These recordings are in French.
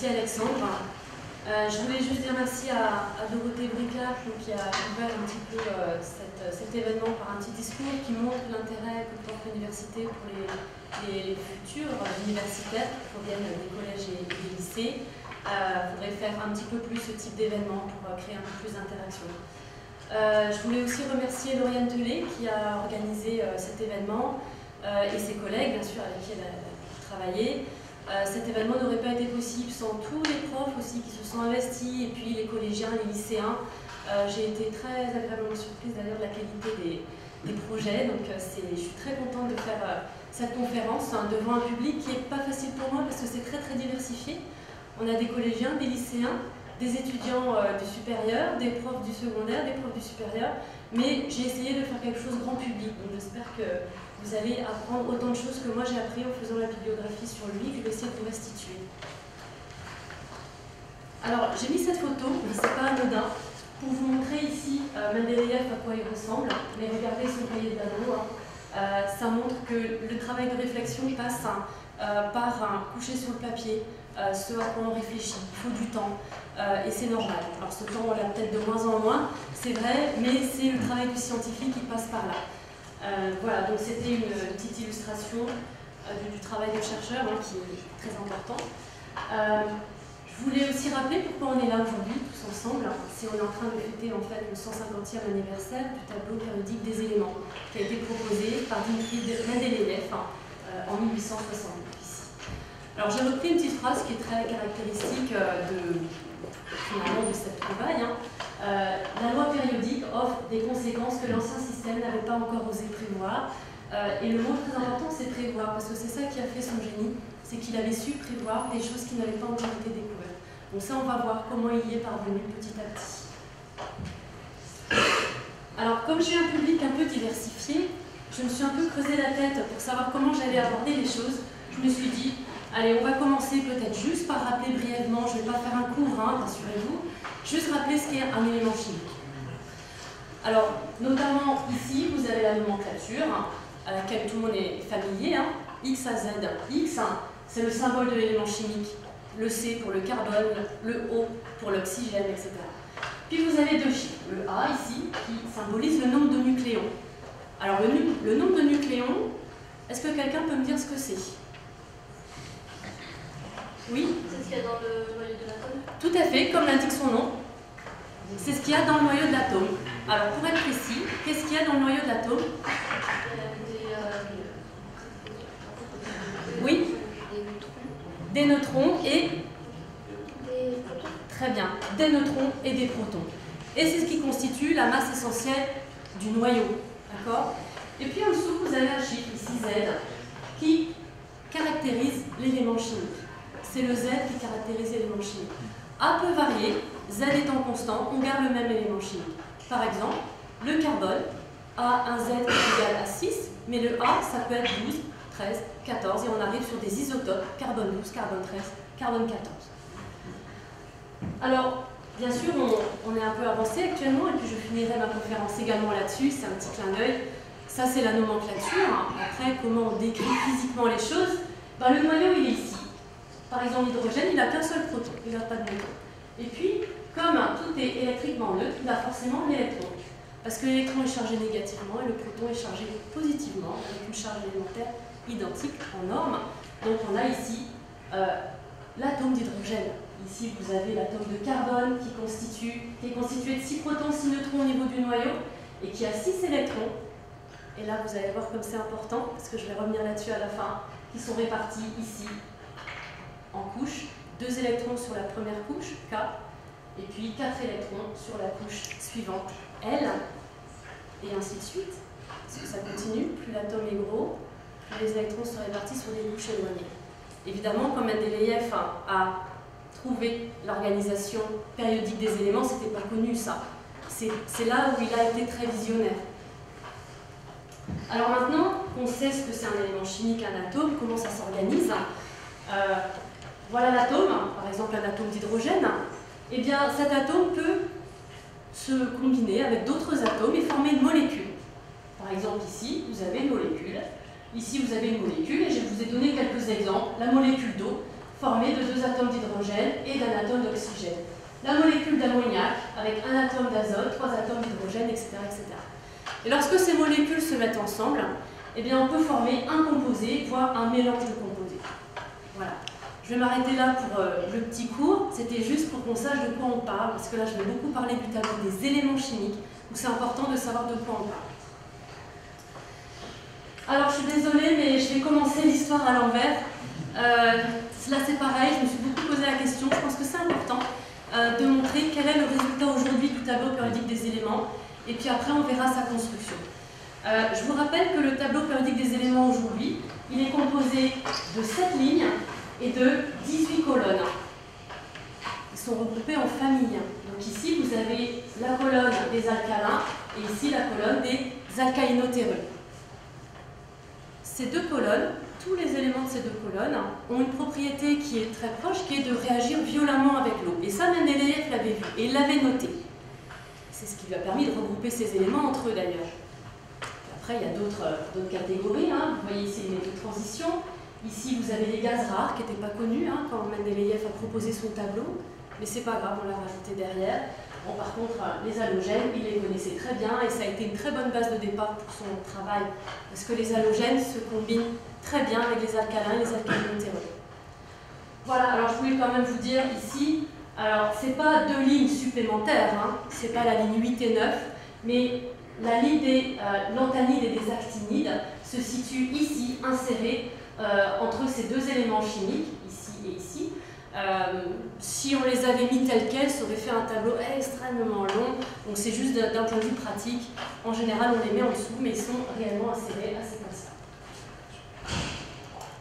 Merci Alexandre. Je voulais juste dire merci à Dorothée Bricard qui a ouvert un petit peu cet événement par un petit discours qui montre l'intérêt que porte l'université pour les futurs universitaires qui proviennent des collèges et des lycées. Il faudrait faire un petit peu plus ce type d'événement pour créer un peu plus d'interaction. Je voulais aussi remercier Lauriane Tellet qui a organisé cet événement et ses collègues, bien sûr, avec qui elle a travaillé. Cet événement n'aurait pas été possible sans tous les profs aussi qui se sont investis, et puis les collégiens, les lycéens. J'ai été très agréablement surprise d'ailleurs de la qualité des projets, donc je suis très contente de faire cette conférence devant un public qui n'est pas facile pour moi parce que c'est très diversifié. On a des collégiens, des lycéens, des étudiants du supérieur, des profs du secondaire, des profs du supérieur, mais j'ai essayé de faire quelque chose grand public, donc j'espère que vous allez apprendre autant de choses que moi j'ai appris en faisant la bibliographie sur lui, que je vais essayer de vous restituer. Alors, j'ai mis cette photo, c'est pas anodin, pour vous montrer ici Mendeleïev à quoi il ressemble, mais regardez son cahier de Dano, ça montre que le travail de réflexion passe par coucher sur le papier, ce à quoi on réfléchit, il faut du temps, et c'est normal. Alors ce temps, on l'a peut-être de moins en moins, c'est vrai, mais c'est le travail du scientifique qui passe par là. Voilà, donc c'était une petite illustration du travail du chercheur qui est très important. Je voulais aussi rappeler pourquoi on est là aujourd'hui, tous ensemble. C'est on est en train de fêter en fait le 150e anniversaire du tableau périodique des éléments, qui a été proposé par Dmitri Mendeleïev en 1869 ici. Alors j'ai repris une petite phrase qui est très caractéristique finalement de cette trouvaille. La loi périodique offre des conséquences que l'ancien système n'avait pas encore osé prévoir. Et le mot très important, c'est prévoir, parce que c'est ça qui a fait son génie, c'est qu'il avait su prévoir des choses qui n'avaient pas encore été découvertes. Donc ça, on va voir comment il y est parvenu petit à petit. Alors, comme j'ai un public un peu diversifié, je me suis un peu creusé la tête pour savoir comment j'allais aborder les choses. Je me suis dit, allez, on va commencer peut-être juste par rappeler brièvement, je ne vais pas faire un cours, rassurez-vous, juste rappeler ce qu'est un élément chimique. Alors, notamment ici, vous avez la nomenclature, à laquelle tout le monde est familier, X à Z. X, c'est le symbole de l'élément chimique, le C pour le carbone, le O pour l'oxygène, etc. Puis vous avez deux chiffres, le A ici, qui symbolise le nombre de nucléons. Alors, le nombre de nucléons, est-ce que quelqu'un peut me dire ce que c'est? Oui? C'est ce qu'il y a dans le noyau de l'atome? Tout à fait, comme l'indique son nom. C'est ce qu'il y a dans le noyau de l'atome. Alors, pour être précis, qu'est-ce qu'il y a dans le noyau de l'atome? Oui? Des neutrons et... Très bien, des neutrons et des protons. Et c'est ce qui constitue la masse essentielle du noyau. D'accord? Et puis en dessous, vous avez un chiffre, ici Z, qui caractérise l'élément chimique. C'est le Z qui caractérise l'élément chimique. A peut varier, Z étant constant, on garde le même élément chimique. Par exemple, le carbone a un Z qui est égal à 6, mais le A, ça peut être 12, 13, 14, et on arrive sur des isotopes, carbone 12, carbone 13, carbone 14. Alors, bien sûr, on est un peu avancé actuellement, et puis je finirai ma conférence également là-dessus, c'est un petit clin d'œil. Ça, c'est la nomenclature. Après, comment on décrit physiquement les choses? Le noyau, il est ici. Par exemple, l'hydrogène, il n'a qu'un seul proton, il n'a pas de neutre. Et puis, comme tout est électriquement neutre, il a forcément l'électron. Parce que l'électron est chargé négativement et le proton est chargé positivement, avec une charge élémentaire identique en norme. Donc on a ici l'atome d'hydrogène. Ici, vous avez l'atome de carbone qui est constitué de 6 protons, 6 neutrons au niveau du noyau et qui a 6 électrons. Et là, vous allez voir comme c'est important, parce que je vais revenir là-dessus à la fin, qui sont répartis ici en couches. 2 électrons sur la première couche, K, et puis 4 électrons sur la couche suivante, L, et ainsi de suite. Parce que ça continue, plus l'atome est gros, plus les électrons sont répartis sur des couches éloignées. Évidemment, comme Mendeleïev a trouvé l'organisation périodique des éléments, c'était pas connu ça. C'est là où il a été très visionnaire. Alors maintenant qu'on sait ce que c'est un élément chimique, un atome, comment ça s'organise, voilà l'atome, par exemple un atome d'hydrogène, eh bien cet atome peut se combiner avec d'autres atomes et former une molécule. Par exemple ici, vous avez une molécule, ici vous avez une molécule, et je vous ai donné quelques exemples. La molécule d'eau formé de 2 atomes d'hydrogène et d'un atome d'oxygène. La molécule d'ammoniac avec un atome d'azote, 3 atomes d'hydrogène, etc., etc. Et lorsque ces molécules se mettent ensemble, eh bien, on peut former un composé, voire un mélange de composés. Voilà. Je vais m'arrêter là pour le petit cours. C'était juste pour qu'on sache de quoi on parle, parce que là, je vais beaucoup parler du tableau des éléments chimiques, où c'est important de savoir de quoi on parle. Alors, je suis désolée, mais je vais commencer l'histoire à l'envers. Là, c'est pareil, je me suis beaucoup posé la question. Je pense que c'est important de montrer quel est le résultat aujourd'hui du tableau périodique des éléments, et puis après, on verra sa construction. Je vous rappelle que le tableau périodique des éléments aujourd'hui, il est composé de 7 lignes et de 18 colonnes. Ils sont regroupés en familles. Donc ici, vous avez la colonne des alcalins et ici la colonne des alcalinotéreux. Ces 2 colonnes, tous les éléments de ces 2 colonnes, ont une propriété qui est très proche, qui est de réagir violemment avec l'eau. Et ça, Mendeleïev l'avait vu et il l'avait noté. C'est ce qui lui a permis de regrouper ces éléments entre eux d'ailleurs. Après, il y a d'autres catégories. Vous voyez ici les métaux de transition. Ici, vous avez les gaz rares qui n'étaient pas connus quand Mendeleïev a proposé son tableau. Mais c'est pas grave, on l'a rajouté derrière. Bon, par contre, les halogènes, il les connaissait très bien et ça a été une très bonne base de départ pour son travail. Parce que les halogènes se combinent très bien avec les alcalins et les alcalinotéreux. Voilà, alors je voulais quand même vous dire ici, alors c'est pas 2 lignes supplémentaires, c'est pas la ligne 8 et 9, mais la ligne des lanthanides et des actinides se situe ici, insérée entre ces 2 éléments chimiques, ici et ici. Si on les avait mis tels quels, ça aurait fait un tableau extrêmement long. Donc c'est juste d'un point de vue pratique. En général, on les met en dessous, mais ils sont réellement insérés assez comme ça.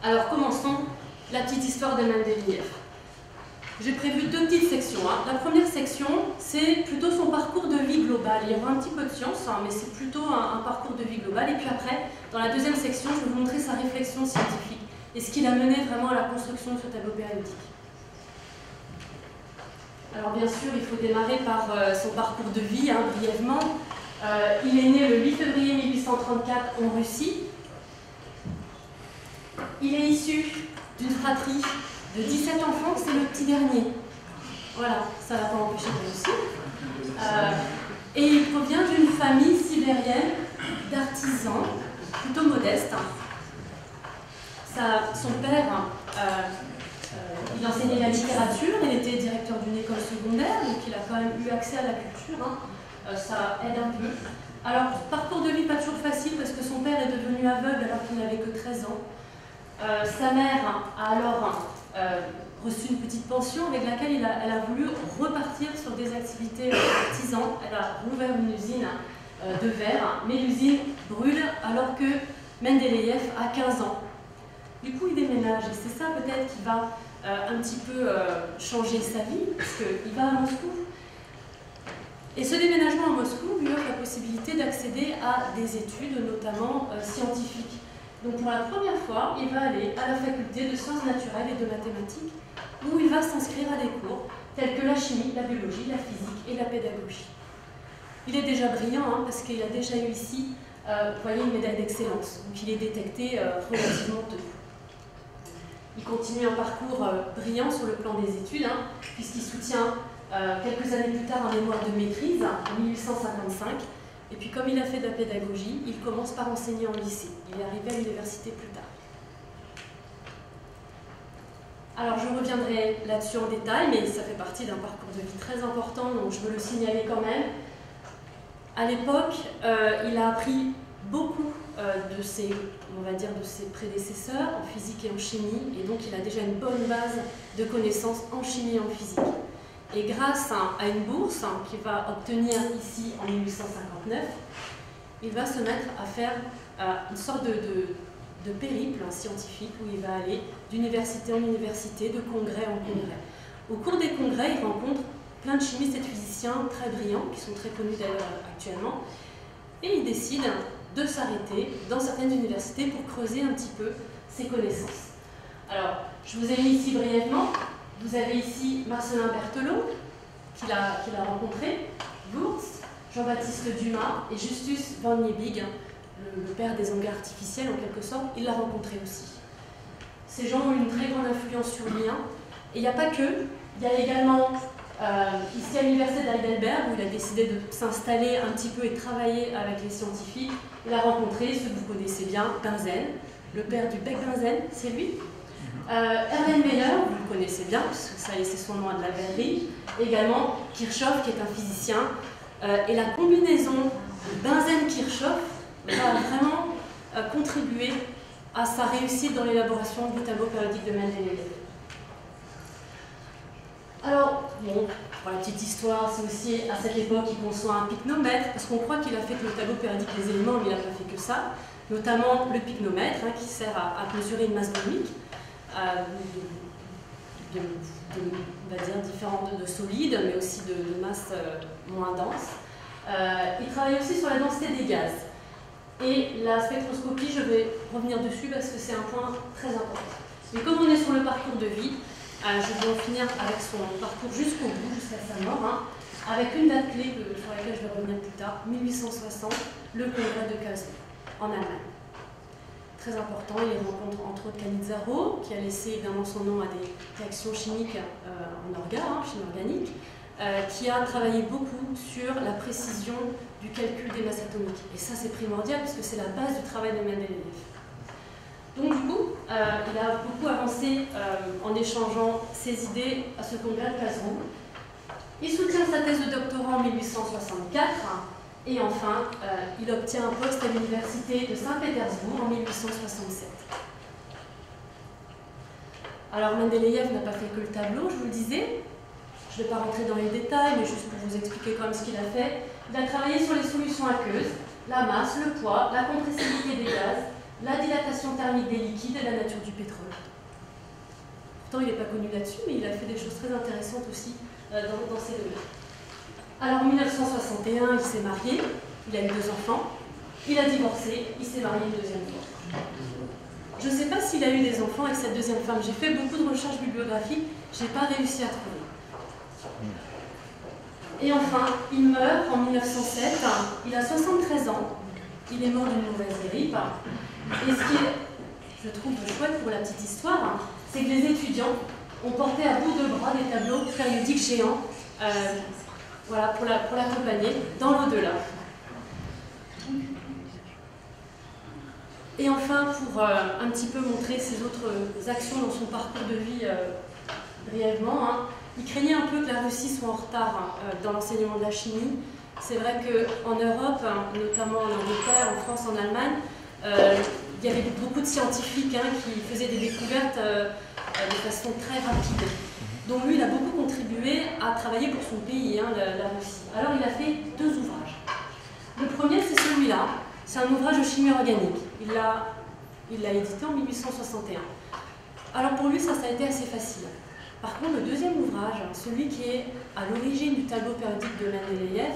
Alors commençons la petite histoire de Mendeleïev. J'ai prévu 2 petites sections. La première section, c'est plutôt son parcours de vie global. Il y aura un petit peu de science, mais c'est plutôt un parcours de vie global. Et puis après, dans la deuxième section, je vais vous montrer sa réflexion scientifique et ce qui l'a mené vraiment à la construction de ce tableau périodique. Alors bien sûr, il faut démarrer par son parcours de vie, brièvement. Il est né le 8 février 1834 en Russie. Il est issu d'une fratrie de 17 enfants, c'est le petit dernier. Voilà, ça ne l'a pas empêché de réussir. Et il provient d'une famille sibérienne d'artisans, plutôt modeste. Son père, il enseignait la littérature, il était directeur d'une école secondaire, donc il a quand même eu accès à la culture. Ça aide un peu. Alors, parcours de vie pas toujours facile parce que son père est devenu aveugle alors qu'il n'avait que 13 ans. Sa mère a alors reçu une petite pension avec laquelle elle a voulu repartir sur des activités artisan. Elle a rouvert une usine de verre, mais l'usine brûle alors que Mendeleïev a 15 ans. Du coup, il déménage et c'est ça peut-être qui va un petit peu changer sa vie, parce qu'il va à Moscou. Et ce déménagement à Moscou lui offre la possibilité d'accéder à des études, notamment scientifiques. Donc pour la première fois, il va aller à la faculté de sciences naturelles et de mathématiques, où il va s'inscrire à des cours tels que la chimie, la biologie, la physique et la pédagogie. Il est déjà brillant, parce qu'il a déjà eu ici, vous voyez, une médaille d'excellence. Donc il est détecté relativement tôt. Il continue un parcours brillant sur le plan des études, puisqu'il soutient quelques années plus tard un mémoire de maîtrise, en 1855. Et puis comme il a fait de la pédagogie, il commence par enseigner en lycée. Il est arrivé à l'université plus tard. Alors je reviendrai là-dessus en détail, mais ça fait partie d'un parcours de vie très important, donc je veux le signaler quand même. À l'époque, il a appris beaucoup de ses prédécesseurs en physique et en chimie, et donc il a déjà une bonne base de connaissances en chimie et en physique. Et grâce à une bourse qu'il va obtenir ici en 1859, il va se mettre à faire une sorte de périple scientifique où il va aller d'université en université, de congrès en congrès. Au cours des congrès, il rencontre plein de chimistes et de physiciens très brillants, qui sont très connus d'ailleurs actuellement, et il décide de s'arrêter dans certaines universités pour creuser un petit peu ses connaissances. Alors, je vous ai mis ici brièvement, vous avez ici Marcelin Berthelot, qu'il a rencontré, Wurtz, Jean-Baptiste Dumas et Justus van Liebig, le père des engrais artificiels en quelque sorte, il l'a rencontré aussi. Ces gens ont une très grande influence sur lui. Hein. Et il n'y a pas que, il y a également ici à l'université d'Heidelberg où il a décidé de s'installer un petit peu et travailler avec les scientifiques. Il a rencontré, ceux que vous connaissez bien, Bunsen, le père du bec Bunsen, c'est lui. Erlenmeyer, vous le connaissez bien, parce que ça a laissé son nom à de la verrerie. Également Kirchhoff, qui est un physicien. Et la combinaison Bunsen-Kirchhoff va vraiment contribuer à sa réussite dans l'élaboration du tableau périodique de Mendeleïev. Alors, bon, pour la petite histoire, c'est aussi à cette époque qu'il conçoit un pycnomètre, parce qu'on croit qu'il a fait le tableau périodique des éléments, mais il n'a pas fait que ça, notamment le pycnomètre, hein, qui sert à mesurer une masse dynamique, on va dire différentes de solides, mais aussi de masses moins denses. Il travaille aussi sur la densité des gaz. Et la spectroscopie, je vais revenir dessus parce que c'est un point très important. Mais comme on est sur le parcours de vie, je vais en finir avec son parcours jusqu'au bout, jusqu'à sa mort, hein, avec une date clé sur laquelle je vais revenir plus tard, 1860, le congrès de Karlsruhe, en Allemagne. Très important, il rencontre entre autres Cannizzaro, qui a laissé évidemment son nom à des réactions chimiques en orga, hein, chimie organique, qui a travaillé beaucoup sur la précision du calcul des masses atomiques. Et ça, c'est primordial, puisque c'est la base du travail de Mendeleïev. Donc du coup, il a beaucoup avancé en échangeant ses idées à ce congrès de Karlsruhe. Il soutient sa thèse de doctorat en 1864, et enfin, il obtient un poste à l'université de Saint-Pétersbourg en 1867. Alors Mendeleïev n'a pas fait que le tableau, je vous le disais. Je ne vais pas rentrer dans les détails, mais juste pour vous expliquer quand même ce qu'il a fait. Il a travaillé sur les solutions aqueuses, la masse, le poids, la compressibilité des gaz, la dilatation thermique des liquides et la nature du pétrole. Pourtant, il n'est pas connu là-dessus, mais il a fait des choses très intéressantes aussi dans ces domaines. Alors, en 1961, il s'est marié, il a eu 2 enfants, il a divorcé, il s'est marié une 2e fois. Je ne sais pas s'il a eu des enfants avec cette 2e femme. J'ai fait beaucoup de recherches bibliographiques, je n'ai pas réussi à trouver. Et enfin, il meurt en 1907, il a 73 ans, il est mort d'une mauvaise grippe. Et ce qui est, je trouve, chouette pour la petite histoire, c'est que les étudiants ont porté à bout de bras des tableaux périodiques géants voilà, pour l'accompagner dans l'au-delà. Et enfin, pour un petit peu montrer ses autres actions dans son parcours de vie brièvement, hein, il craignait un peu que la Russie soit en retard dans l'enseignement de la chimie. C'est vrai qu'en Europe, notamment en Angleterre, en France, en Allemagne, il y avait beaucoup de scientifiques qui faisaient des découvertes de façon très rapide. Donc lui, il a beaucoup contribué à travailler pour son pays, la Russie. Alors il a fait 2 ouvrages. Le premier, c'est celui-là. C'est un ouvrage de chimie organique. Il l'a édité en 1861. Alors pour lui, ça a été assez facile. Par contre, le 2e ouvrage, celui qui est à l'origine du tableau périodique de Mendeleïev,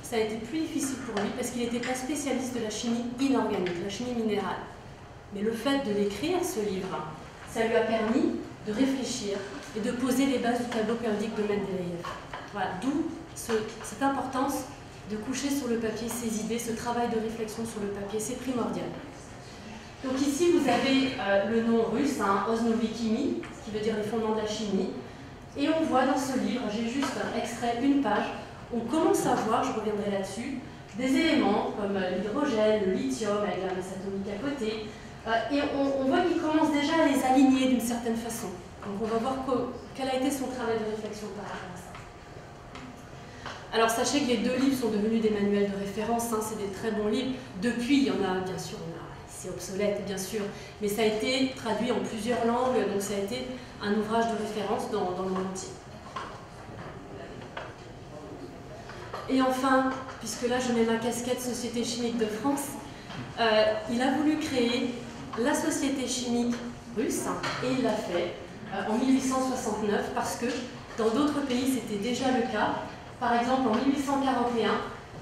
ça a été plus difficile pour lui parce qu'il n'était pas spécialiste de la chimie inorganique, la chimie minérale. Mais le fait de l'écrire, ce livre, ça lui a permis de réfléchir et de poser les bases du tableau périodique de Mendeleïev. Voilà, d'où cette importance de coucher sur le papier ses idées, ce travail de réflexion sur le papier, c'est primordial. Donc ici, vous avez le nom russe, Osnovy Chimie, ce qui veut dire les fondements de la chimie. Et on voit dans ce livre, j'ai juste extrait une page, on commence à voir, je reviendrai là-dessus, des éléments comme l'hydrogène, le lithium avec la masse atomique à côté. Et on voit qu'il commence déjà à les aligner d'une certaine façon. Donc on va voir quel a été son travail de réflexion par rapport à ça. Alors sachez que les 2 livres sont devenus des manuels de référence, c'est des très bons livres. Depuis, il y en a, bien sûr, c'est obsolète, bien sûr, mais ça a été traduit en plusieurs langues, donc ça a été un ouvrage de référence dans le monde entier. Et enfin, puisque là je mets ma casquette Société chimique de France, il a voulu créer la Société chimique russe, et il l'a fait en 1869, parce que dans d'autres pays c'était déjà le cas. Par exemple, en 1841,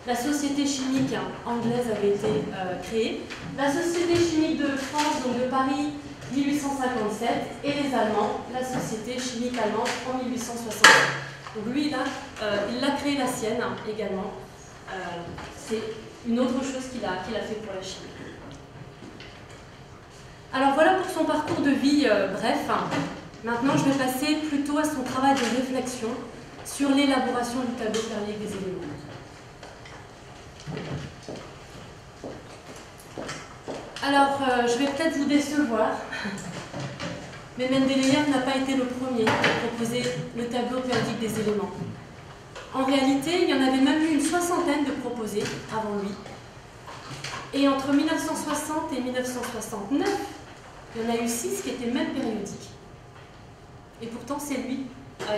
la Société chimique anglaise avait été créée, la Société chimique de France, donc de Paris, 1857, et les Allemands, la Société chimique allemande en 1860. Donc lui, il a créé la sienne également. C'est une autre chose qu'il a fait pour la chimie. Alors voilà pour son parcours de vie bref. Maintenant, je vais passer plutôt à son travail de réflexion sur l'élaboration du tableau périodique des éléments. Alors, je vais peut-être vous décevoir, mais Mendeleïev n'a pas été le premier à proposer le tableau périodique des éléments. En réalité, il y en avait même eu une soixantaine de proposés avant lui. Et entre 1960 et 1969, il y en a eu 6 qui étaient même périodiques. Et pourtant, c'est lui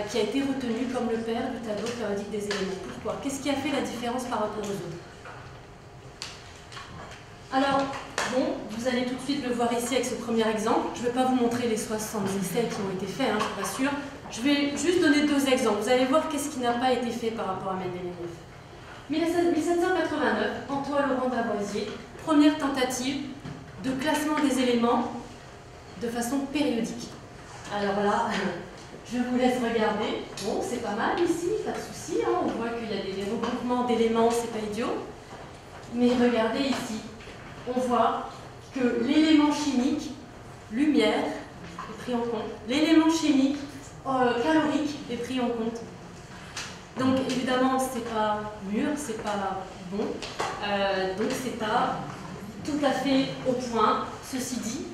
qui a été retenu comme le père du tableau périodique des éléments. Pourquoi? Qu'est-ce qui a fait la différence par rapport aux autres? Alors, bon, vous allez tout de suite le voir ici avec ce premier exemple. Je ne vais pas vous montrer les 70 essais qui ont été faits, je vous rassure. Je vais juste donner 2 exemples. Vous allez voir qu'est-ce qui n'a pas été fait par rapport à Mendeleïev. 1789, Antoine Laurent Davoisier, première tentative de classement des éléments de façon périodique. Alors là, je vous laisse regarder. Bon, c'est pas mal ici, pas de souci. On voit qu'il y a des regroupements d'éléments, c'est pas idiot. Mais regardez ici, on voit que l'élément chimique, lumière, est pris en compte. L'élément chimique, calorique, est pris en compte. Donc évidemment, c'est pas mûr, c'est pas bon. Donc c'est pas tout à fait au point. Ceci dit,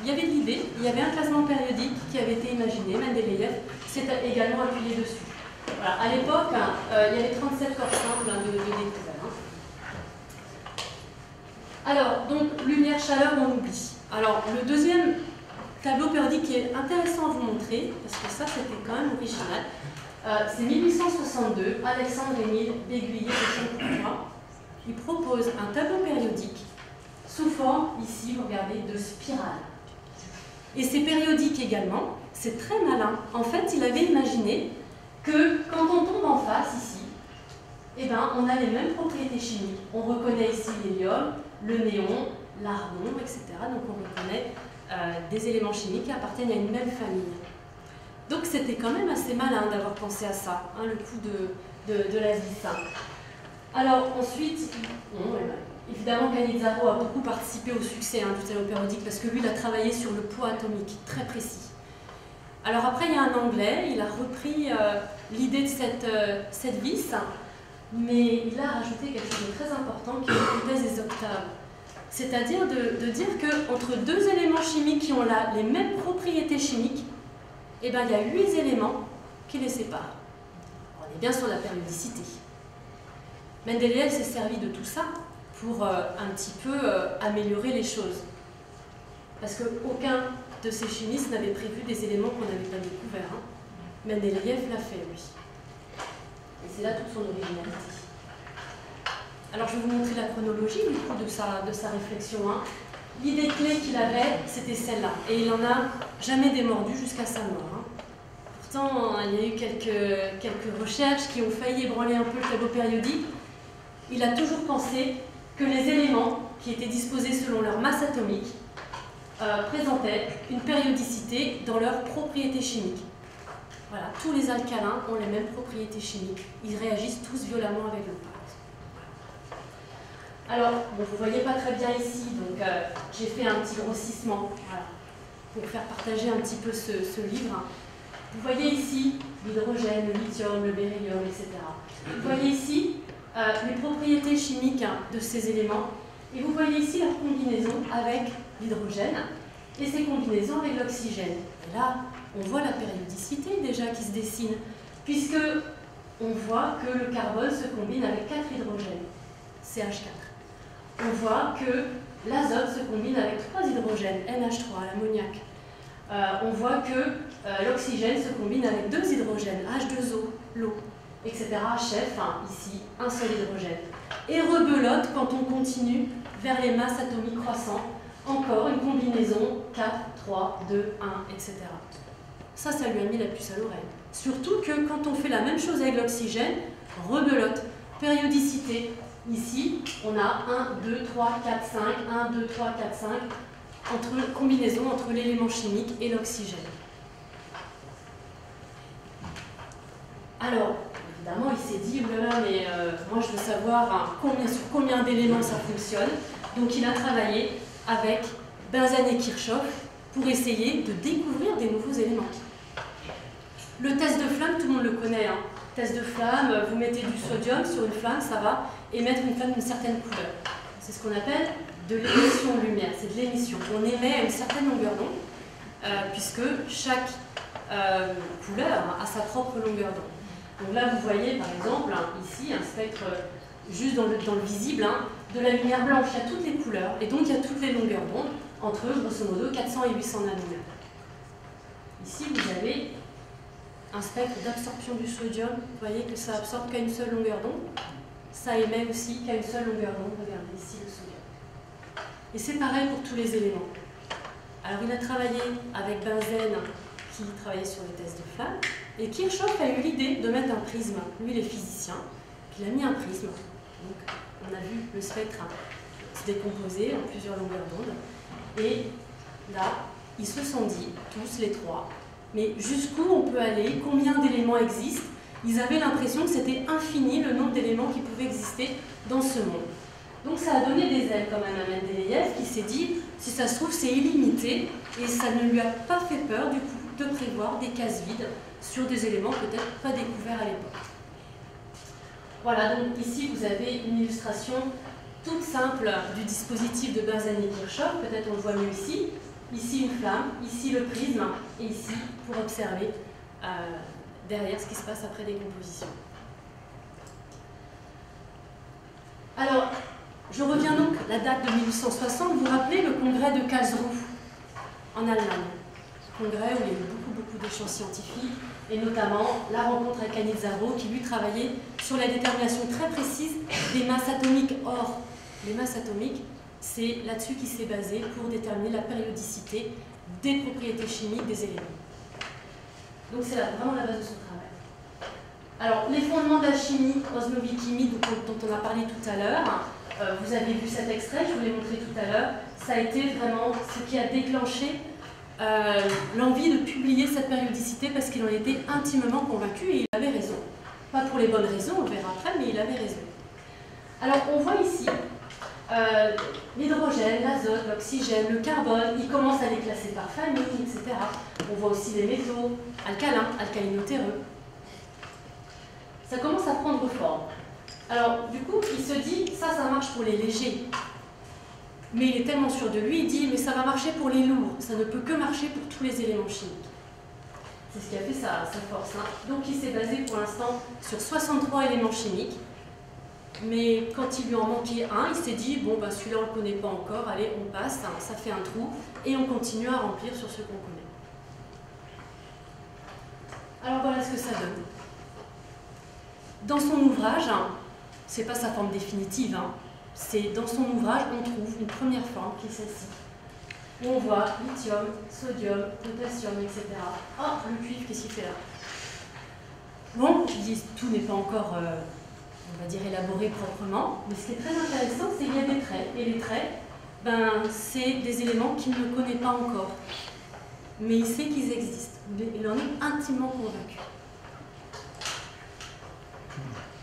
il y avait de l'idée, il y avait un classement périodique qui avait été imaginé, Mendeleïev s'est également appuyé dessus. Voilà. À l'époque, il y avait 37 corps simples de découvert. Alors, donc, lumière, chaleur, on oublie. Alors, le deuxième tableau périodique qui est intéressant à vous montrer, parce que ça, c'était quand même original, c'est 1862, Alexandre-Émile Béguier de Champourtois. Il propose un tableau périodique sous forme, ici, vous regardez, de spirale. Et c'est périodique également, c'est très malin. En fait, il avait imaginé que quand on tombe en face, ici, eh ben, on a les mêmes propriétés chimiques. On reconnaît ici l'hélium, le néon, l'argon, etc. Donc on reconnaît des éléments chimiques qui appartiennent à une même famille. Donc c'était quand même assez malin d'avoir pensé à ça, le coup de la vis. Alors ensuite, évidemment Cannizzaro a beaucoup participé au succès du tableau périodique parce que lui il a travaillé sur le poids atomique, très précis. Alors après il y a un Anglais, il a repris l'idée de cette vis, mais il a rajouté quelque chose de très important qui est l'hypothèse des octaves. C'est-à-dire de dire qu'entre 2 éléments chimiques qui ont les mêmes propriétés chimiques, eh ben, il y a 8 éléments qui les séparent. On est bien sur la périodicité. Mendeleïev s'est servi de tout ça pour un petit peu améliorer les choses. Parce qu'aucun de ces chimistes n'avait prévu des éléments qu'on n'avait pas découverts. Mendeleïev l'a fait, lui. Et c'est là toute son originalité. Alors je vais vous montrer la chronologie du coup de sa réflexion. L'idée clé qu'il avait, c'était celle-là. Et il n'en a jamais démordu jusqu'à sa mort. Pourtant, il y a eu quelques recherches qui ont failli ébranler un peu le tableau périodique. Il a toujours pensé que les éléments qui étaient disposés selon leur masse atomique présentaient une périodicité dans leurs propriétés chimiques. Voilà, tous les alcalins ont les mêmes propriétés chimiques. Ils réagissent tous violemment avec le pâte. Alors, bon, vous ne voyez pas très bien ici, donc j'ai fait un petit grossissement pour faire partager un petit peu ce livre. Vous voyez ici l'hydrogène, le lithium, le beryllium, etc. Vous voyez ici les propriétés chimiques de ces éléments. Et vous voyez ici leur combinaison avec l'hydrogène et ces combinaisons avec l'oxygène. Et là, on voit la périodicité déjà qui se dessine, puisque on voit que le carbone se combine avec 4 hydrogènes, CH4. On voit que l'azote se combine avec 3 hydrogènes, NH3, l'ammoniac. On voit que l'oxygène se combine avec 2 hydrogènes, H2O, l'eau, etc. HF, ici, un seul hydrogène. Et rebelote quand on continue vers les masses atomiques croissantes, encore une combinaison 4, 3, 2, 1, etc. Ça lui a mis la puce à l'oreille. Surtout que quand on fait la même chose avec l'oxygène, rebelote, périodicité. Ici, on a 1, 2, 3, 4, 5, 1, 2, 3, 4, 5, combinaison entre l'élément chimique et l'oxygène. Alors, évidemment, il s'est dit, mais moi je veux savoir sur combien d'éléments ça fonctionne. Donc il a travaillé avec benzène et Kirchhoff pour essayer de découvrir des nouveaux éléments. Le test de flamme, tout le monde le connaît. Hein. Test de flamme, vous mettez du sodium sur une flamme, ça va émettre une flamme d'une certaine couleur. C'est ce qu'on appelle de l'émission de lumière, c'est de l'émission. On émet à une certaine longueur d'onde, puisque chaque couleur a sa propre longueur d'onde. Donc là, vous voyez par exemple, ici, un spectre juste dans le visible, de la lumière blanche, il y a toutes les couleurs, et donc il y a toutes les longueurs d'onde, entre grosso modo 400 et 800 nanomètres. Ici, vous avez un spectre d'absorption du sodium, vous voyez que ça absorbe qu'à une seule longueur d'onde, ça émet aussi qu'à une seule longueur d'onde, regardez ici le sodium. Et c'est pareil pour tous les éléments. Alors il a travaillé avec benzène, qui travaillait sur les tests de flamme, et Kirchhoff a eu l'idée de mettre un prisme, lui il est physicien, il a mis un prisme, donc on a vu le spectre se décomposer en plusieurs longueurs d'onde, et là, ils se sont dit, tous les trois, mais jusqu'où on peut aller, combien d'éléments existent. Ils avaient l'impression que c'était infini le nombre d'éléments qui pouvaient exister dans ce monde. Donc ça a donné des ailes quand même à Mendeleïev qui s'est dit, si ça se trouve c'est illimité, et ça ne lui a pas fait peur du coup de prévoir des cases vides sur des éléments peut-être pas découverts à l'époque. Voilà, donc ici vous avez une illustration toute simple du dispositif de benzène et Kirchhoff, peut-être on le voit mieux ici. Ici une flamme, ici le prisme, et ici pour observer derrière ce qui se passe après décomposition. Alors, je reviens donc à la date de 1860. Vous vous rappelez le congrès de Karlsruhe en Allemagne. Congrès où il y a eu beaucoup d'échanges scientifiques, et notamment la rencontre avec Cannizzaro qui lui travaillait sur la détermination très précise des masses atomiques. Or, les masses atomiques, c'est là-dessus qu'il s'est basé pour déterminer la périodicité des propriétés chimiques des éléments. Donc c'est vraiment la base de son travail. Alors, les fondements de la chimie, osmobichimie, dont on a parlé tout à l'heure, vous avez vu cet extrait, je vous l'ai montré tout à l'heure, ça a été vraiment ce qui a déclenché l'envie de publier cette périodicité parce qu'il en était intimement convaincu et il avait raison. Pas pour les bonnes raisons, on verra après, mais il avait raison. Alors, on voit ici l'hydrogène, l'azote, l'oxygène, le carbone, il commence à les classer par famille, etc. On voit aussi les métaux, alcalins, alcalinotéreux. Ça commence à prendre forme. Alors, du coup, il se dit, ça marche pour les légers. Mais il est tellement sûr de lui, il dit, mais ça va marcher pour les lourds, ça ne peut que marcher pour tous les éléments chimiques. C'est ce qui a fait sa force. Donc, il s'est basé pour l'instant sur 63 éléments chimiques. Mais quand il lui en manquait un, il s'est dit, bon, bah, celui-là, on ne le connaît pas encore, allez, on passe, ça fait un trou, et on continue à remplir sur ce qu'on connaît. Alors, voilà ce que ça donne. Dans son ouvrage, c'est pas sa forme définitive, c'est dans son ouvrage, on trouve une première forme qui est celle-ci, où on voit lithium, sodium, potassium, etc. Oh, le cuivre, qu'est-ce qu'il fait là? Bon, je dis, tout n'est pas encore... on va dire élaboré proprement, mais ce qui est très intéressant, c'est qu'il y a des traits. Et les traits, c'est des éléments qu'il ne connaît pas encore. Mais il sait qu'ils existent. Il en est intimement convaincu.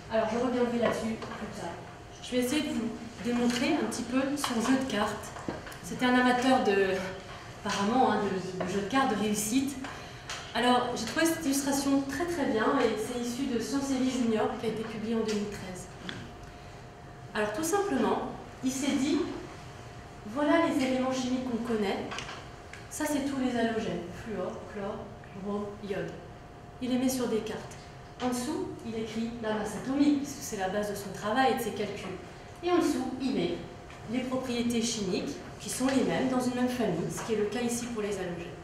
Alors, je reviendrai là-dessus plus tard. Je vais essayer de vous démontrer un petit peu son jeu de cartes. C'était un amateur apparemment, de jeu de cartes, de réussite. Alors, j'ai trouvé cette illustration très bien, et c'est issu de Sciences et Vie Junior, qui a été publié en 2013. Alors, tout simplement, il s'est dit, voilà les éléments chimiques qu'on connaît, ça c'est tous les halogènes, fluor, chlore, brome, iode. Il les met sur des cartes. En dessous, il écrit la masse atomique, puisque c'est la base de son travail et de ses calculs. Et en dessous, il met les propriétés chimiques, qui sont les mêmes dans une même famille, ce qui est le cas ici pour les halogènes.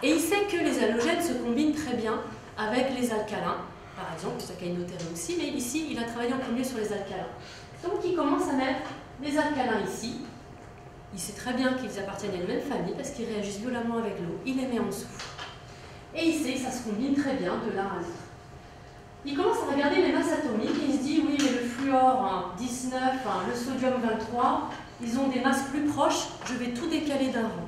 Et il sait que les halogènes se combinent très bien avec les alcalins, par exemple, les alcalinotéreux aussi, mais ici, il a travaillé en premier sur les alcalins. Donc, il commence à mettre les alcalins ici. Il sait très bien qu'ils appartiennent à une même famille parce qu'ils réagissent violemment avec l'eau. Il les met en dessous. Et il sait que ça se combine très bien de l'un à l'autre. Il commence à regarder les masses atomiques et il se dit, oui, mais le fluor 19, le sodium 23, ils ont des masses plus proches, je vais tout décaler d'un rang.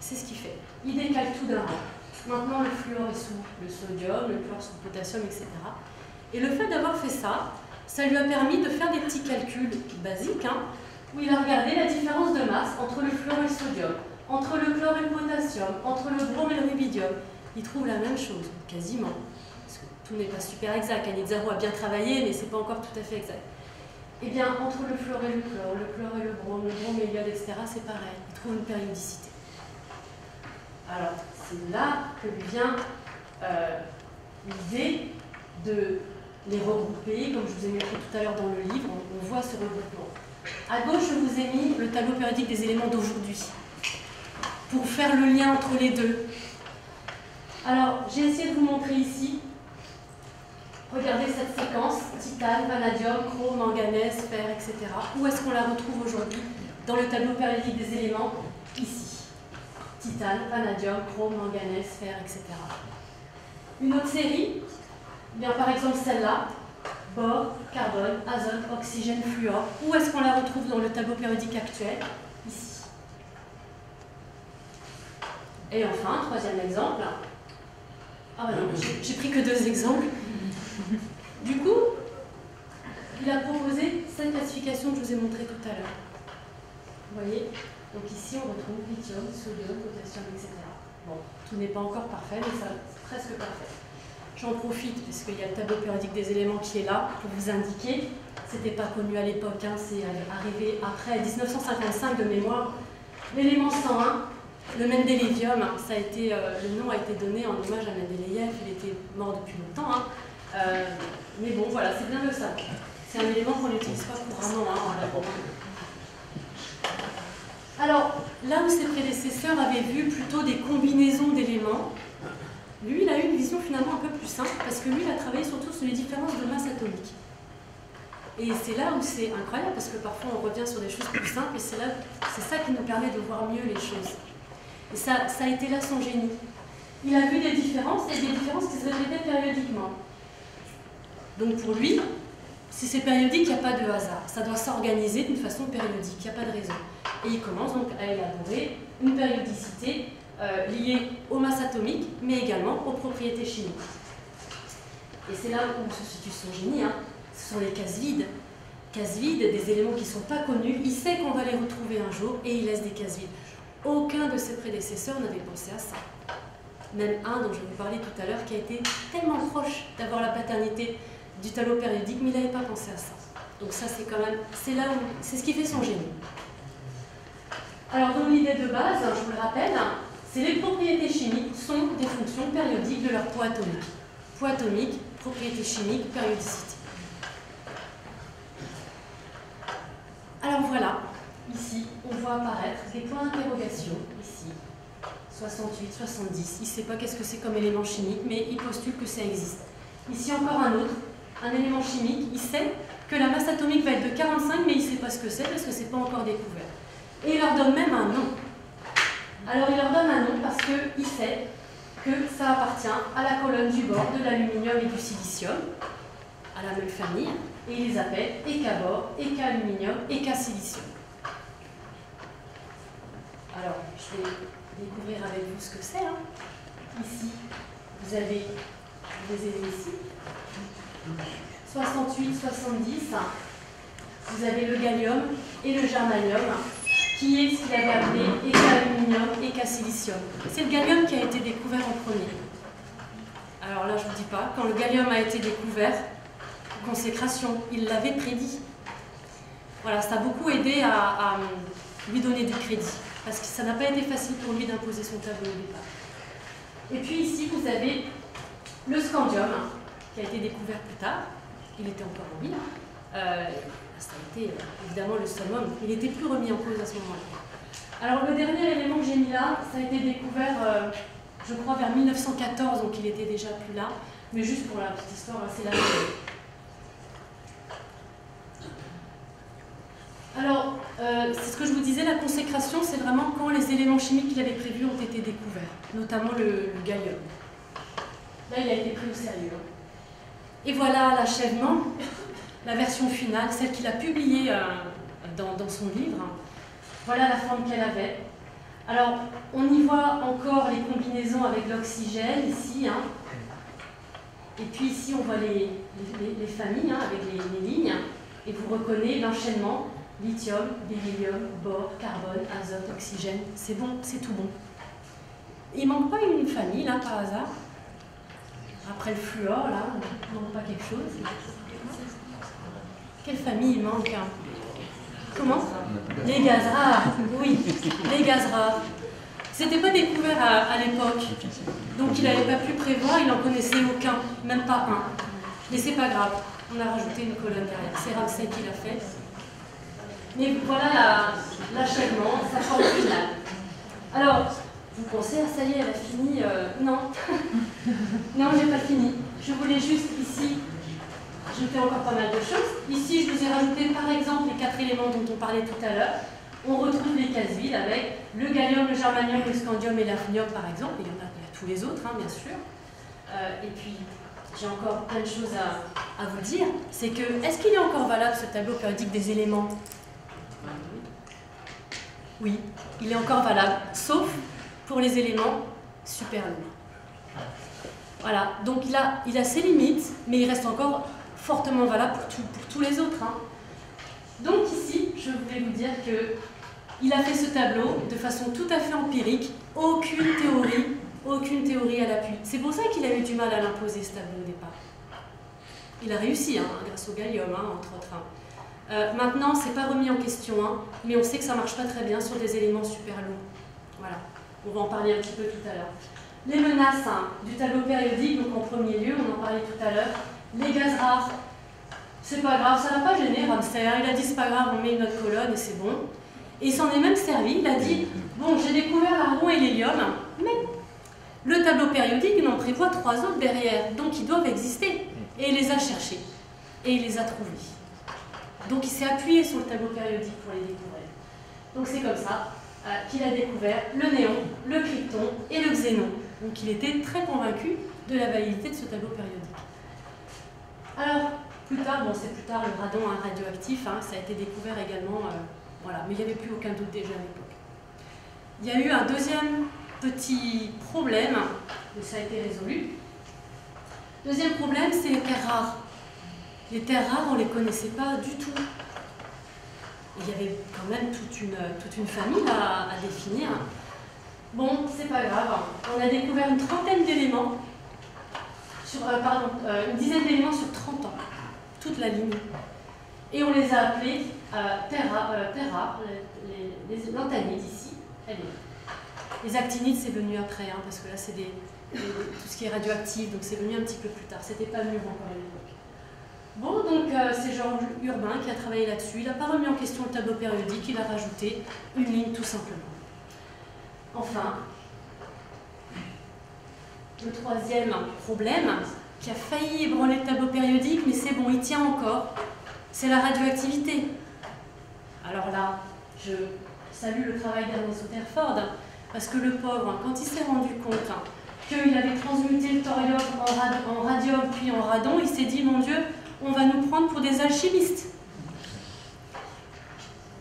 C'est ce qu'il fait. Il décale tout d'un rang. Maintenant, le fluor est sous le sodium, le chlore sous le potassium, etc. Et le fait d'avoir fait ça, ça lui a permis de faire des petits calculs basiques où il a regardé la différence de masse entre le fluor et le sodium, entre le chlore et le potassium, entre le brome et le rubidium. Il trouve la même chose, quasiment. Parce que tout n'est pas super exact. Cannizzaro a bien travaillé, mais ce n'est pas encore tout à fait exact. Eh bien, entre le fluor et le chlore et le brome et l'iode, etc., c'est pareil. Il trouve une périodicité. Alors, c'est là que vient l'idée de les regrouper, comme je vous ai montré tout à l'heure dans le livre, on voit ce regroupement. À gauche, je vous ai mis le tableau périodique des éléments d'aujourd'hui, pour faire le lien entre les deux. Alors, j'ai essayé de vous montrer ici, regardez cette séquence, titane, vanadium, chrome, manganèse, fer, etc. Où est-ce qu'on la retrouve aujourd'hui dans le tableau périodique des éléments? Ici. Titane, vanadium, chrome, manganèse, fer, etc. Une autre série, bien par exemple celle-là, bore, carbone, azote, oxygène, fluor. Où est-ce qu'on la retrouve dans le tableau périodique actuel? Ici. Et enfin, troisième exemple. Ah bah non, j'ai pris que 2 exemples. Du coup, il a proposé cette classification que je vous ai montrée tout à l'heure. Vous voyez? Donc ici, on retrouve lithium, sodium, potassium, etc. Bon, tout n'est pas encore parfait, mais ça, c'est presque parfait. J'en profite, puisqu'il y a le tableau périodique des éléments qui est là, pour vous indiquer. C'était pas connu à l'époque, hein, c'est arrivé après 1955 de mémoire. L'élément 101, le mendélévium, ça a été, le nom a été donné en hommage à Mendeleïev, il était mort depuis longtemps. Hein. Mais bon, voilà, c'est bien de ça. C'est un élément qu'on n'utilise pas couramment en labo. Alors, là où ses prédécesseurs avaient vu plutôt des combinaisons d'éléments, lui, il a eu une vision finalement un peu plus simple, parce que lui, il a travaillé surtout sur les différences de masse atomique. Et c'est là où c'est incroyable, parce que parfois on revient sur des choses plus simples, et c'est ça qui nous permet de voir mieux les choses. Et ça a été là son génie. Il a vu des différences, et des différences qui se répétaient périodiquement. Donc pour lui, si c'est périodique, il n'y a pas de hasard. Ça doit s'organiser d'une façon périodique, il n'y a pas de raison. Et il commence donc à élaborer une périodicité liée aux masses atomiques, mais également aux propriétés chimiques. Et c'est là où se situe son génie, hein. Ce sont les cases vides. Cases vides, des éléments qui ne sont pas connus. Il sait qu'on va les retrouver un jour et il laisse des cases vides. Aucun de ses prédécesseurs n'avait pensé à ça. Même un dont je vous parlais tout à l'heure qui a été tellement proche d'avoir la paternité du tableau périodique, mais il n'avait pas pensé à ça. Donc ça, c'est quand même, c'est là où, c'est ce qui fait son génie. Alors, donc l'idée de base, je vous le rappelle, c'est les propriétés chimiques sont des fonctions périodiques de leur poids atomique. Poids atomique, propriétés chimiques, périodicité. Alors voilà, ici, on voit apparaître des points d'interrogation, ici, 68, 70. Il ne sait pas qu'est-ce que c'est comme élément chimique, mais il postule que ça existe. Ici, encore un autre, un élément chimique, il sait que la masse atomique va être de 45, mais il ne sait pas ce que c'est, parce que ce n'est pas encore découvert. Et il leur donne même un nom. Alors, il leur donne un nom parce qu'il sait que ça appartient à la colonne du bord de l'aluminium et du silicium, à la même famille, et il les appelle EK-bore, EK-aluminium, EK-silicium. Alors, je vais découvrir avec vous ce que c'est. Hein. Ici, vous avez, je les ai mis ici, 68, 70, vous avez le gallium et le germanium, qui est ce qu'il avait appelé EK-aluminium, EK-silicium. C'est le gallium qui a été découvert en premier. Alors là, je ne vous dis pas, quand le gallium a été découvert, consécration, il l'avait prédit. Voilà, ça a beaucoup aidé à lui donner du crédit, parce que ça n'a pas été facile pour lui d'imposer son tableau au départ. Et puis ici, vous avez le scandium, qui a été découvert plus tard. Il était encore en vie. Ça a été évidemment le summum. Il n'était plus remis en cause à ce moment-là. Alors le dernier élément que j'ai mis là, ça a été découvert, je crois, vers 1914, donc il était déjà plus là. Mais juste pour la petite histoire, c'est la Alors, c'est ce que je vous disais, la consécration, c'est vraiment quand les éléments chimiques qu'il avait prévus ont été découverts, notamment le gallium. Là, il a été pris au sérieux. Et voilà l'achèvement, la version finale, celle qu'il a publiée dans son livre. Voilà la forme qu'elle avait. Alors, on y voit encore les combinaisons avec l'oxygène, ici. Hein. Et puis ici, on voit les familles, hein, avec les lignes. Et vous reconnaissez l'enchaînement lithium, beryllium, bore, carbone, azote, oxygène. C'est bon, c'est tout bon. Il manque pas une famille, là, par hasard? Après le fluor, là, il manque pas quelque chose? Quelle famille il manque, hein? Comment? Les gaz rares, oui, les gaz rares. C'était pas découvert à l'époque, donc il n'avait pas pu prévoir, il n'en connaissait aucun, même pas un. Mais c'est pas grave, on a rajouté une colonne derrière, c'est Ramsay qui l'a fait. Mais voilà l'achèvement, sa forme finale. Alors, vous pensez, ah ça y est, elle a fini? Non, non, j'ai pas fini. Je voulais juste ici ajouter encore pas mal de choses. Ici, je vous ai rajouté par exemple les 4 éléments dont on parlait tout à l'heure. On retrouve les cases vides avec le gallium, le germanium, le scandium et l'hafnium par exemple. Et il y en a tous les autres, hein, bien sûr. Et puis, j'ai encore plein de choses à vous dire. C'est que, est-ce qu'il est encore valable ce tableau périodique des éléments? Oui, il est encore valable, sauf pour les éléments super lourds. Voilà, donc il a ses limites, mais il reste encore fortement valable pour tous les autres. Hein. Donc ici, je voulais vous dire qu'il a fait ce tableau de façon tout à fait empirique, aucune théorie à l'appui. C'est pour ça qu'il a eu du mal à l'imposer ce tableau au départ. Il a réussi, hein, grâce au gallium, hein, entre autres. Hein. Maintenant, c'est pas remis en question, hein, mais on sait que ça marche pas très bien sur des éléments super lourds. Voilà, on va en parler un petit peu tout à l'heure. Les menaces hein, du tableau périodique, donc en premier lieu, on en parlait tout à l'heure, les gaz rares. C'est pas grave, ça n'a pas gêné Ramsay. Il a dit c'est pas grave, on met une autre colonne et c'est bon. Et il s'en est même servi, il a dit bon, j'ai découvert l'argon et l'hélium, mais le tableau périodique il en prévoit 3 autres derrière, donc ils doivent exister. Et il les a cherchés, et il les a trouvés. Donc il s'est appuyé sur le tableau périodique pour les découvrir. Donc c'est comme ça qu'il a découvert le néon, le krypton et le xénon. Donc il était très convaincu de la validité de ce tableau périodique. Alors, plus tard, bon c'est plus tard, le radon hein, radioactif, hein, ça a été découvert également, voilà, mais il n'y avait plus aucun doute déjà à l'époque. Il y a eu un deuxième petit problème, mais ça a été résolu. Deuxième problème, c'est les terres rares. Les terres rares, on ne les connaissait pas du tout. Il y avait quand même toute une famille à définir. Bon, c'est pas grave, on a découvert une trentaine d'éléments, une dizaine d'éléments sur 30 ans, toute la ligne. Et on les a appelés terres rares, les lanthanides ici, elle est là. Les actinides, c'est venu après, hein, parce que là, c'est tout ce qui est radioactif, donc c'est venu un petit peu plus tard, c'était pas mûr encore à l'époque. Bon, donc c'est Georges Urbain qui a travaillé là-dessus, il n'a pas remis en question le tableau périodique, il a rajouté une ligne tout simplement. Enfin, le troisième problème, qui a failli ébranler le tableau périodique, mais c'est bon, il tient encore, c'est la radioactivité. Alors là, je salue le travail d'Ernest Rutherford, parce que le pauvre, quand il s'est rendu compte qu'il avait transmuté le thorium en radium puis en radon, il s'est dit, mon Dieu, on va nous prendre pour des alchimistes.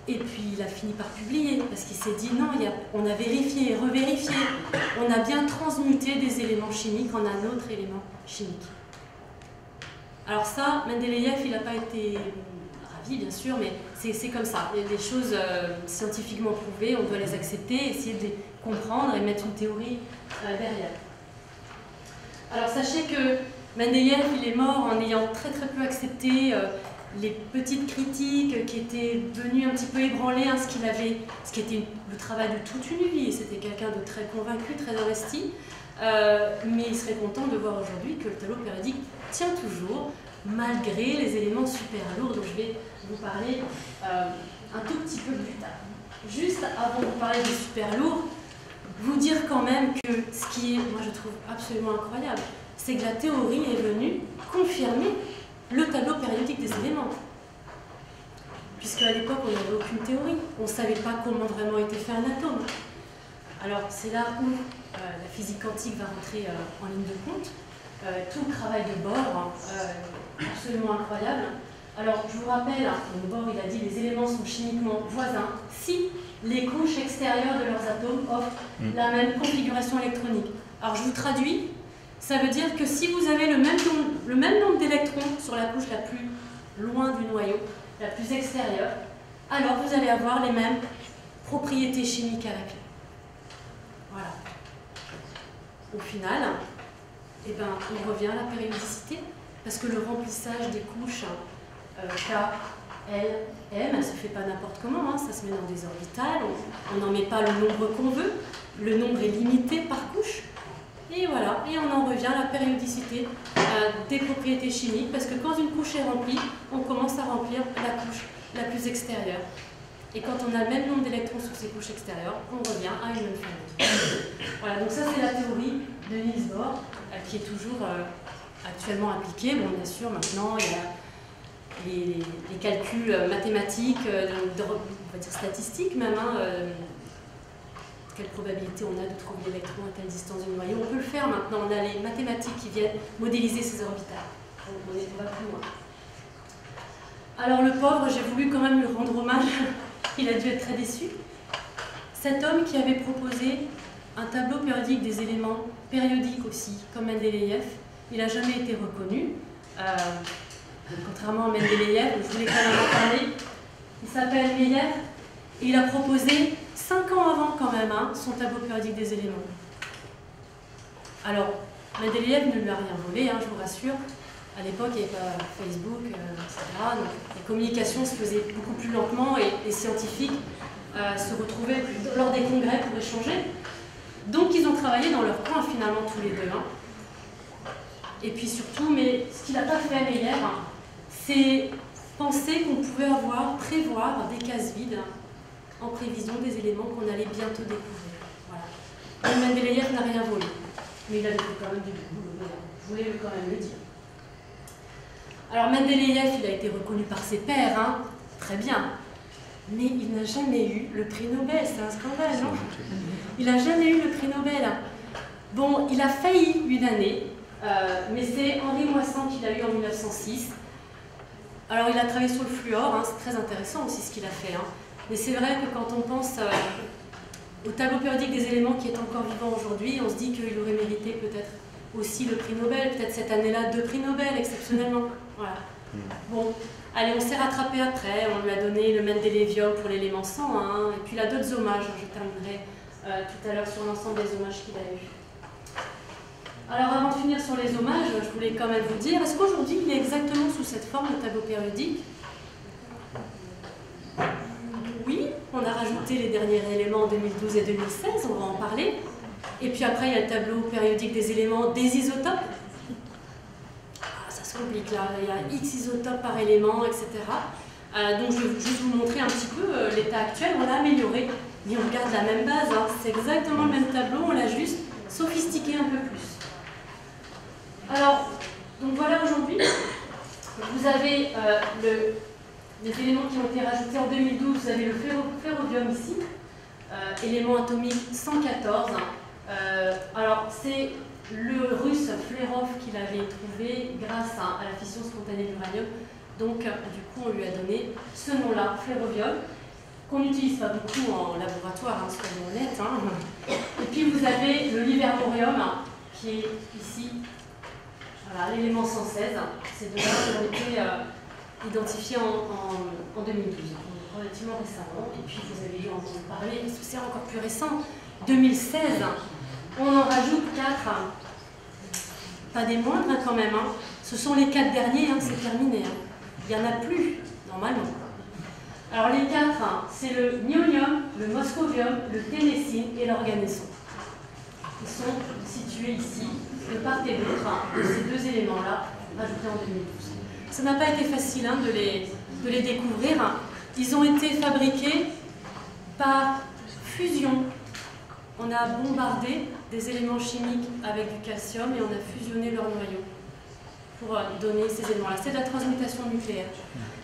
Et puis il a fini par publier, parce qu'il s'est dit, non, on a vérifié et revérifié, on a bien transmuté des éléments chimiques en un autre élément chimique. Alors ça, Mendeleïev, il n'a pas été ravi, bien sûr, mais c'est comme ça. Il y a des choses scientifiquement prouvées, on doit les accepter, essayer de les comprendre et mettre une théorie derrière. Alors sachez que Mendeleïev, il est mort en ayant très peu accepté les petites critiques qui étaient venues un petit peu ébranler hein, ce qui était le travail de toute une vie. C'était quelqu'un de très convaincu, très investi, mais il serait content de voir aujourd'hui que le tableau périodique tient toujours, malgré les éléments super lourds dont je vais vous parler un tout petit peu plus tard. Juste avant de vous parler des super lourds, vous dire quand même que ce qui est, moi je trouve absolument incroyable, c'est que la théorie est venue confirmer le tableau périodique des éléments. Puisque à l'époque, on n'avait aucune théorie. On ne savait pas comment vraiment était fait un atome. Alors, c'est là où la physique quantique va rentrer en ligne de compte. Tout le travail de Bohr, absolument incroyable. Alors, je vous rappelle, Bohr, il a dit les éléments sont chimiquement voisins si les couches extérieures de leurs atomes offrent la même configuration électronique. Alors, je vous traduis. Ça veut dire que si vous avez le même nombre d'électrons sur la couche la plus loin du noyau, la plus extérieure, alors vous allez avoir les mêmes propriétés chimiques à la clé. Voilà. Au final, eh ben, on revient à la périodicité, parce que le remplissage des couches K, L, M, elle ne se fait pas n'importe comment, hein, ça se met dans des orbitales, on n'en met pas le nombre qu'on veut, le nombre est limité par couche, et voilà, et on en revient à la périodicité des propriétés chimiques, parce que quand une couche est remplie, on commence à remplir la couche la plus extérieure. Et quand on a le même nombre d'électrons sur ces couches extérieures, on revient à une même famille. Voilà, donc ça c'est la théorie de Niels Bohr, qui est toujours actuellement appliquée. Bon, bien sûr, maintenant il y a les calculs mathématiques, on va dire statistiques même, hein, quelle probabilité on a de trouver l'électron à telle distance du noyau. On peut le faire maintenant, on a les mathématiques qui viennent modéliser ces orbitales. On va plus loin. Alors le pauvre, j'ai voulu quand même lui rendre hommage, il a dû être très déçu. Cet homme qui avait proposé un tableau périodique des éléments périodiques aussi, comme Mendeleïev, il n'a jamais été reconnu. Contrairement à Mendeleïev, je voulais quand même en parler. Il s'appelle Meyer et il a proposé 5 ans avant quand même son tableau périodique des éléments. Alors, Mendeleïev ne lui a rien volé, je vous rassure. À l'époque, il n'y avait pas Facebook, etc. Donc, les communications se faisaient beaucoup plus lentement et les scientifiques se retrouvaient lors des congrès pour échanger. Donc, ils ont travaillé dans leur coin finalement tous les deux. Et puis surtout, mais ce qu'il n'a pas fait à Meyer, c'est penser qu'on pouvait prévoir des cases vides en prévision des éléments qu'on allait bientôt découvrir. Voilà. Et Mendeleïev n'a rien volé, mais il avait fait quand même du boulot. Je voulais quand même le dire. Alors Mendeleïev, il a été reconnu par ses pairs, très bien, mais il n'a jamais eu le prix Nobel, c'est un scandale, non? Il n'a jamais eu le prix Nobel. Bon, il a failli une année, mais c'est Henri Moissan qui l'a eu en 1906. Alors il a travaillé sur le fluor, c'est très intéressant aussi ce qu'il a fait, mais c'est vrai que quand on pense au tableau périodique des éléments qui est encore vivant aujourd'hui, on se dit qu'il aurait mérité peut-être aussi le prix Nobel, peut-être cette année-là 2 prix Nobel exceptionnellement. Voilà. Bon, allez, on s'est rattrapé après, on lui a donné le Mendeleïevium pour l'élément 101, et puis il a d'autres hommages, je terminerai tout à l'heure sur l'ensemble des hommages qu'il a eu. Alors avant de finir sur les hommages, je voulais quand même vous dire, est-ce qu'aujourd'hui il est exactement sous cette forme de tableau périodique? Oui, on a rajouté les derniers éléments en 2012 et 2016, on va en parler. Et puis après, il y a le tableau périodique des éléments des isotopes. Ça se complique là, il y a X isotopes par élément, etc. Donc je vais juste vous montrer un petit peu l'état actuel. On l'a amélioré, mais on garde la même base. C'est exactement le même tableau, on l'a juste sophistiqué un peu plus. Alors, donc voilà aujourd'hui, vous avez les éléments qui ont été rajoutés en 2012. Vous avez le ferrovium ici, élément atomique 114. Alors, c'est le russe Flerov qui l'avait trouvé grâce à la fission spontanée de l'uranium. Donc, du coup, on lui a donné ce nom-là, Flerovium, qu'on n'utilise pas beaucoup en laboratoire, soyons honnêtes. Et puis, vous avez le livermorium, qui est ici, voilà, l'élément 116. Ces deux-là ont été identifiés en 2012, donc relativement récemment. Et puis, vous avez dû entendre parler, parce que c'est encore plus récent, 2016. On en rajoute 4, pas des moindres quand même, ce sont les 4 derniers, c'est terminé, il n'y en a plus, normalement. Alors les 4, c'est le nionium, le moscovium, le ténécine et l'organesson. Ils sont situés ici, de part et d'autre, de ces deux éléments-là, rajoutés en 2012. Ça n'a pas été facile de les découvrir, ils ont été fabriqués par fusion. On a bombardé des éléments chimiques avec du calcium et on a fusionné leur noyau pour donner ces éléments-là. C'est de la transmutation nucléaire.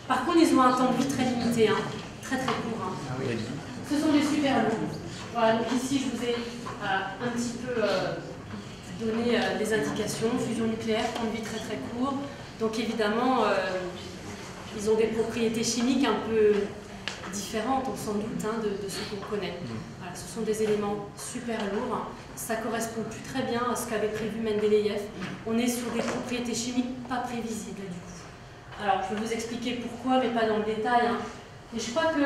Par contre, ils ont un temps de vie très limité, très très court. Ce sont des super lourds. Voilà, donc ici, je vous ai un petit peu donné des indications. Fusion nucléaire, temps de vie très très court. Donc évidemment, ils ont des propriétés chimiques un peu différentes, on s'en doute, de ce qu'on connaît. Voilà, ce sont des éléments super lourds. Ça correspond plus très bien à ce qu'avait prévu Mendeleïev. On est sur des propriétés chimiques pas prévisibles du coup. Alors, je vais vous expliquer pourquoi, mais pas dans le détail. Et je crois que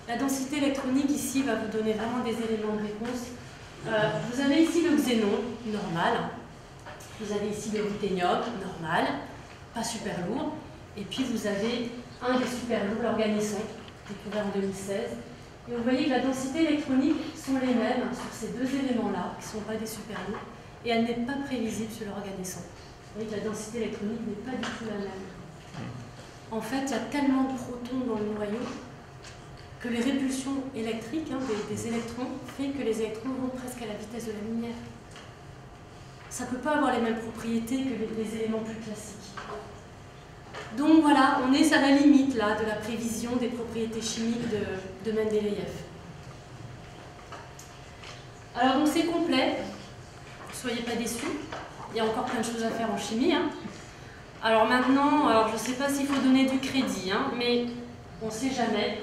la densité électronique ici va vous donner vraiment des éléments de réponse. Vous avez ici le xénon, normal. Vous avez ici le ruthénium, normal, pas super lourd. Et puis vous avez un des super lourds, l'organisson, découvert en 2016. Et vous voyez que la densité électronique sont les mêmes sur ces deux éléments-là, qui ne sont pas des super lourds, et elle n'est pas prévisible sur l'organisson. Vous voyez que la densité électronique n'est pas du tout la même. En fait, il y a tellement de protons dans le noyau que les répulsions électriques des électrons fait que les électrons vont presque à la vitesse de la lumière. Ça ne peut pas avoir les mêmes propriétés que les éléments plus classiques. Donc voilà, on est à la limite là, de la prévision des propriétés chimiques de Mendeleïev. Alors donc c'est complet, ne soyez pas déçus, il y a encore plein de choses à faire en chimie. Alors maintenant, je ne sais pas s'il faut donner du crédit, mais on ne sait jamais.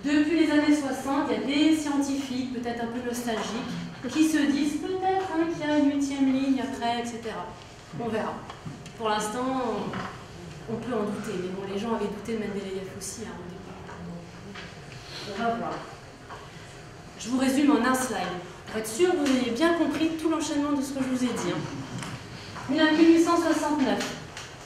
Depuis les années 60, il y a des scientifiques, peut-être un peu nostalgiques, qui se disent peut-être qu'il y a une 8e ligne après, etc. On verra. Pour l'instant, on peut en douter, mais bon, les gens avaient douté de Mendeleïev aussi au départ. On va voir. Je vous résume en un slide. Pour être sûr que vous ayez bien compris tout l'enchaînement de ce que je vous ai dit. 1869,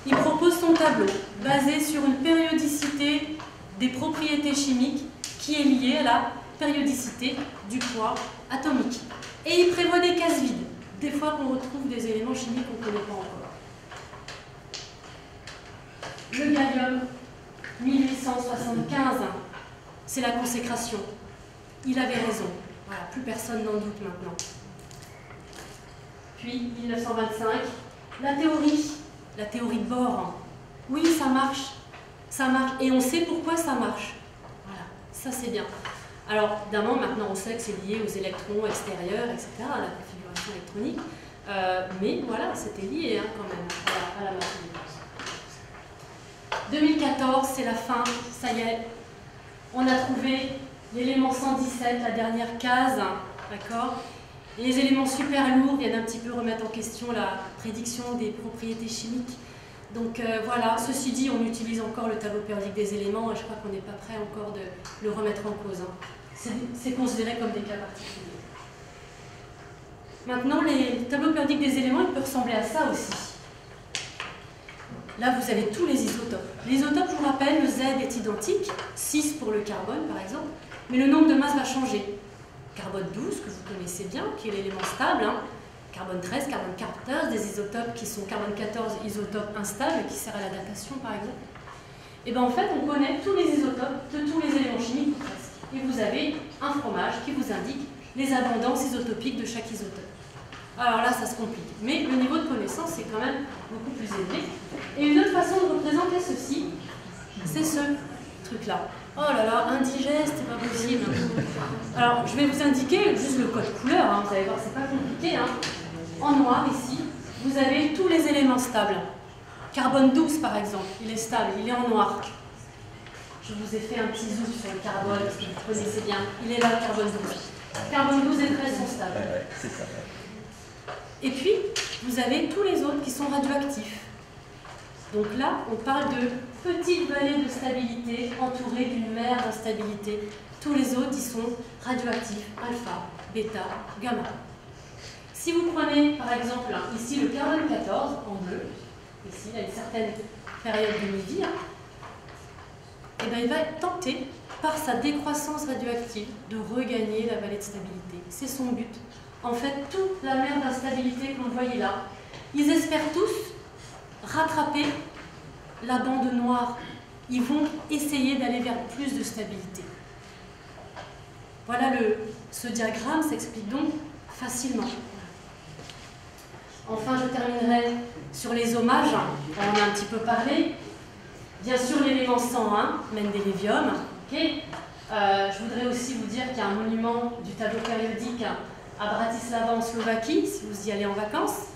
il propose son tableau, basé sur une périodicité des propriétés chimiques qui est liée à la périodicité du poids atomique. Et il prévoit des cases vides, des fois qu'on retrouve des éléments chimiques qu'on ne connaît pas encore. Le gallium, 1875, c'est la consécration. Il avait raison. Voilà, plus personne n'en doute maintenant. Puis, 1925, la théorie de Bohr. Oui, ça marche. Ça marche. Et on sait pourquoi ça marche. Voilà, ça c'est bien. Alors, évidemment, maintenant on sait que c'est lié aux électrons extérieurs, etc., à la configuration électronique. Mais voilà, c'était lié quand même à la matière. 2014, c'est la fin, ça y est. On a trouvé l'élément 117, la dernière case, d'accord. Et les éléments super lourds viennent un petit peu remettre en question la prédiction des propriétés chimiques. Donc voilà, ceci dit, on utilise encore le tableau périodique des éléments et je crois qu'on n'est pas prêt encore de le remettre en cause. C'est considéré comme des cas particuliers. Maintenant, les tableaux périodiques des éléments, ils peuvent ressembler à ça aussi. Là, vous avez tous les isotopes. Les isotopes, je vous rappelle, le Z est identique, 6 pour le carbone par exemple, mais le nombre de masses va changer. Carbone 12, que vous connaissez bien, qui est l'élément stable, carbone 13, carbone 14, des isotopes qui sont carbone 14, isotope instable, qui sert à la datation par exemple. Et bien en fait, on connaît tous les isotopes de tous les éléments chimiques ou presque. Et vous avez un fromage qui vous indique les abondances isotopiques de chaque isotope. Alors là, ça se complique. Mais le niveau de connaissance est quand même beaucoup plus élevé. Et une autre façon de représenter ceci, c'est ce truc-là. Oh là là, indigeste, c'est pas possible. Alors, je vais vous indiquer juste le code couleur, vous allez voir, c'est pas compliqué. En noir, ici, vous avez tous les éléments stables. Carbone 12, par exemple, il est stable, il est en noir. Je vous ai fait un petit zoom sur le carbone, parce que vous connaissez bien. Il est là, le carbone 12. Carbone 12 et 13 sont stables. Ouais, c'est ça. Et puis, vous avez tous les autres qui sont radioactifs. Donc là, on parle de petites vallées de stabilité entourées d'une mer d'instabilité. Tous les autres, ils sont radioactifs, alpha, bêta, gamma. Si vous prenez, par exemple, ici le carbone 14, en bleu, ici, à une certaine période de vie, et bien, il va être tenté, par sa décroissance radioactive, de regagner la vallée de stabilité. C'est son but. En fait, toute la mer d'instabilité que vous voyez là, ils espèrent tous rattraper la bande noire. Ils vont essayer d'aller vers plus de stabilité. Voilà, ce diagramme s'explique donc facilement. Enfin, je terminerai sur les hommages. On en a un petit peu parlé. Bien sûr, l'élément 101, Mendeleïevium. Okay. Je voudrais aussi vous dire qu'il y a un monument du tableau périodique à Bratislava en Slovaquie, si vous y allez en vacances.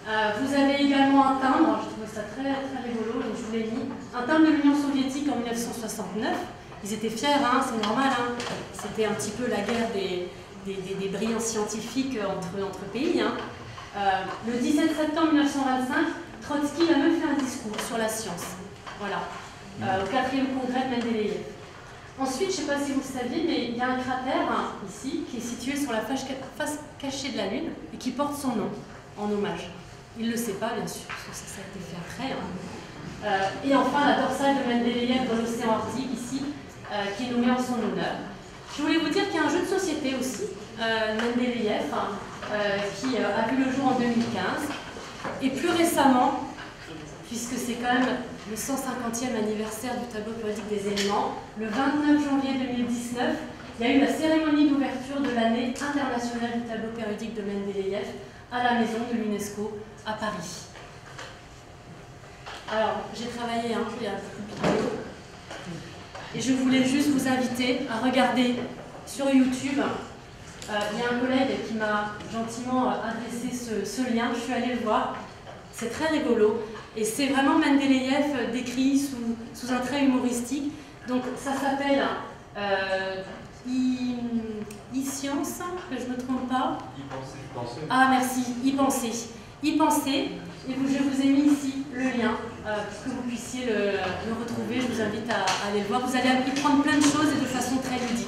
Vous avez également un timbre, je trouvais ça très, très rigolo, donc je vous l'ai mis, un timbre de l'Union soviétique en 1969. Ils étaient fiers, c'est normal, c'était un petit peu la guerre des brillants scientifiques entre pays. Le 17 septembre 1925, Trotsky a même fait un discours sur la science, voilà, au 4e congrès de Mendeleïev. Ensuite, je ne sais pas si vous le saviez, mais il y a un cratère ici qui est situé sur la face cachée de la Lune et qui porte son nom en hommage. Il ne le sait pas, bien sûr, parce que ça a été fait après. Et enfin, la dorsale de Mendeleïev dans l'océan Arctique, ici, qui est nommée en son honneur. Je voulais vous dire qu'il y a un jeu de société aussi, Mendeleïev, qui a vu le jour en 2015. Et plus récemment, puisque c'est quand même le 150e anniversaire du tableau périodique des éléments, le 29 janvier 2019, il y a eu la cérémonie d'ouverture de l'année internationale du tableau périodique de Mendeleïev à la maison de l'UNESCO à Paris. Alors, j'ai travaillé il y a beaucoup de vidéos, et je voulais juste vous inviter à regarder sur YouTube. Il y a un collègue qui m'a gentiment adressé ce lien, je suis allée le voir, c'est très rigolo, et c'est vraiment Mendeleïev décrit sous un trait humoristique. Donc ça s'appelle e-science, que je ne me trompe pas. Y-penser. Ah merci, y-penser. Y-penser, et je vous ai mis ici le lien pour que vous puissiez le retrouver. Je vous invite à aller le voir. Vous allez y prendre plein de choses et de façon très ludique.